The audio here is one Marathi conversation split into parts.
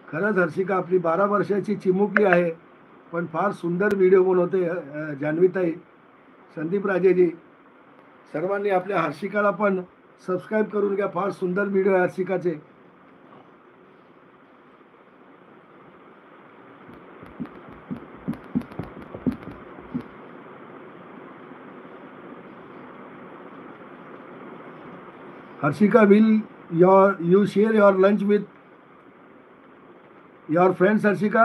खरंच हर्षिका आपली 12 वर्षाची चिमुकली आहे, पण फार सुंदर व्हिडिओ बनवते जान्हवीताई. संदीप राजेजी, सर्वांनी आपल्या हर्षिकाला पण सबस्क्राईब करून घ्या. फार सुंदर व्हिडिओ आहे हर्षिकाचे. Harshika, will you share your lunch with your friends, Harshika?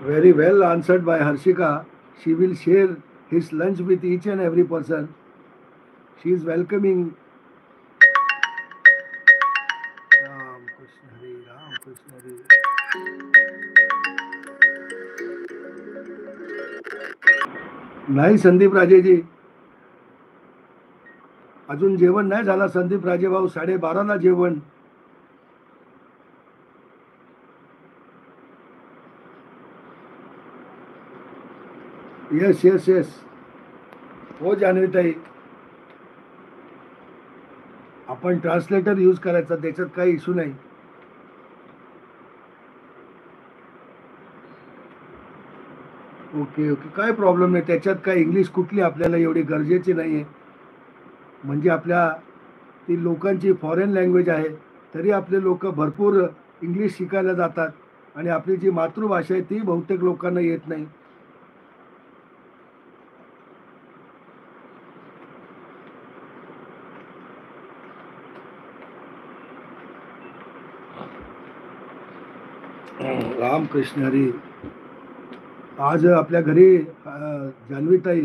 Very well answered by Harshika. She will share his lunch with each and every person. She is welcoming. Ram Krishna Hari, Ram Krishna Hari. नाही संदीप राजेजी, अजून जेवण नाही झाला. संदीप राजे भाऊ, 12:30ला जेवण. येस येस येस, हो जान्हवीताई, आपण ट्रान्सलेटर यूज करायचा, त्याच्यात काही इश्यू नाही. ओके ओके, काय प्रॉब्लेम नाही त्याच्यात. काय इंग्लिश कुठली आपल्याला एवढी गरजेची नाही आहे. म्हणजे आपल्या ती लोकांची फॉरेन लँग्वेज आहे, तरी आपले लोक भरपूर इंग्लिश शिकायला जातात. आणि आपली जी मातृभाषा आहे ती बहुतेक लोकांना येत नाही. रामकृष्ण हरी. आज आपल्या घरी जान्हवीताई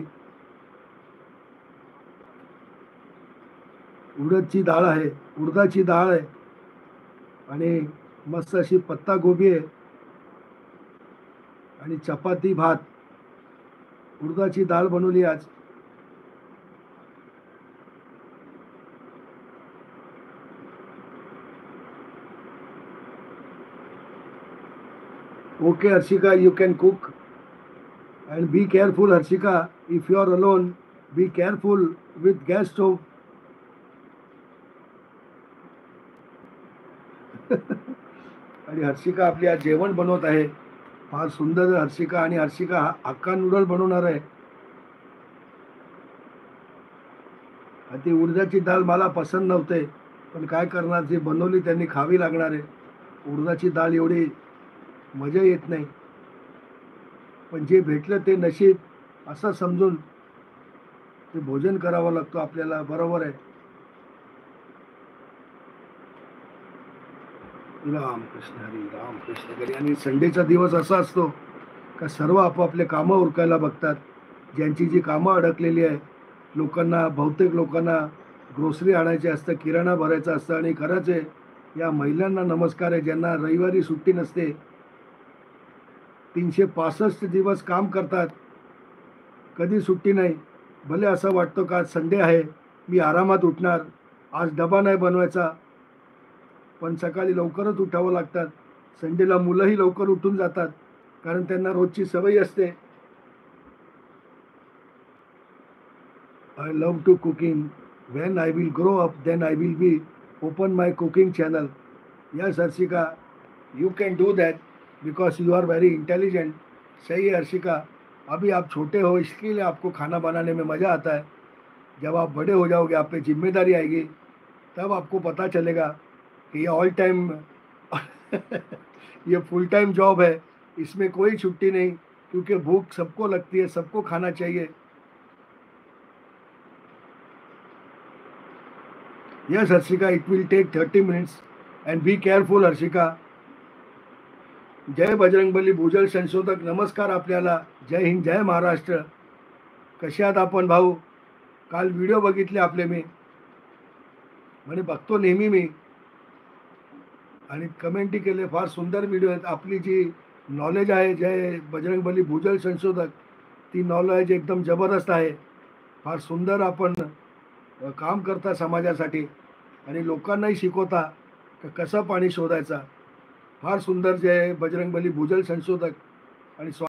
उडदची डाळ आहे, उडदाची डाळ आहे, आणि मस्त अशी पत्ता गोबी आहे, आणि चपाती भात. उडदाची डाळ बनवली आज. Okay, Harshika, you can cook. And be careful, Harshika, if you are alone, be careful with gas stove. आणि हर्षिका आपली आज जेवण बनवत आहे, फार सुंदर हर्षिका. आणि हर्षिका हक्का नूडल बनवणार आहे. ती उडदाची डाळ मला पसंत नव्हते, पण काय करणार, जी बनवली त्यांनी खावी लागणार आहे. उडदाची डाळ एवढी मजा येत नाही, पण जे भेटलं ते नशीब असं समजून ते भोजन करावं लागतं आपल्याला. बरोबर आहे. रामकृष्ण हरी, रामकृष्ण हरी. आणि संडेचा दिवस असा असतो का सर्व आपापले कामं उरकायला बघतात. ज्यांची जी कामं अडकलेली आहे, लोकांना, बहुतेक लोकांना ग्रोसरी आणायची असतं, किराणा भरायचा असतं. आणि खरंच आहे, या महिलांना नमस्कार आहे, ज्यांना रविवारी सुट्टी नसते. 365 दिवस काम करतात, कधी सुट्टी नाही. भले असं वाटतं का आज संडे आहे, मी आरामात उठणार, आज डबा नाही बनवायचा, पण सकाळी लवकरच उठावं लागतात. संडेला मुलंही लवकर उठून जातात, कारण त्यांना रोजची सवय असते. I love to cooking. When I will grow up, then I will be open my cooking channel. Yes Harshika, you can do that because you are very intelligent. सही है हर्षिका, अभी आप छोटे हो, इसके लिए आपको खाना बनाने में मज़ा आता है. जब आप बड़े हो जाओगे, आप पे जिम्मेदारी आएगी, तब आपको पता चलेगा कि ये ऑल टाइम ये फुल टाइम जॉब है, इसमें कोई छुट्टी नहीं, क्योंकि भूख सबको लगती है, सबको खाना चाहिए. Yes Harshika, it will take 30 minutes and be careful Harshika. जय बजरंगबली भूजल संशोधक, नमस्कार आपल्याला. जय हिंद, जय महाराष्ट्र. कसे आहात आपण भाऊ? काल व्हिडिओ बघितले आपले मी, म्हणजे बघतो नेहमी मी, आणि कमेंटही केले. फार सुंदर व्हिडिओ आहेत. आपली जी नॉलेज आहे, जय बजरंगबली भूजल संशोधक, ती नॉलेज एकदम जबरदस्त आहे. फार सुंदर आपण काम करता समाजासाठी, आणि लोकांनाही शिकवता की कसं पाणी शोधायचा. फार सुंदर जय बजरंगबली भूजल संशोधक. आणि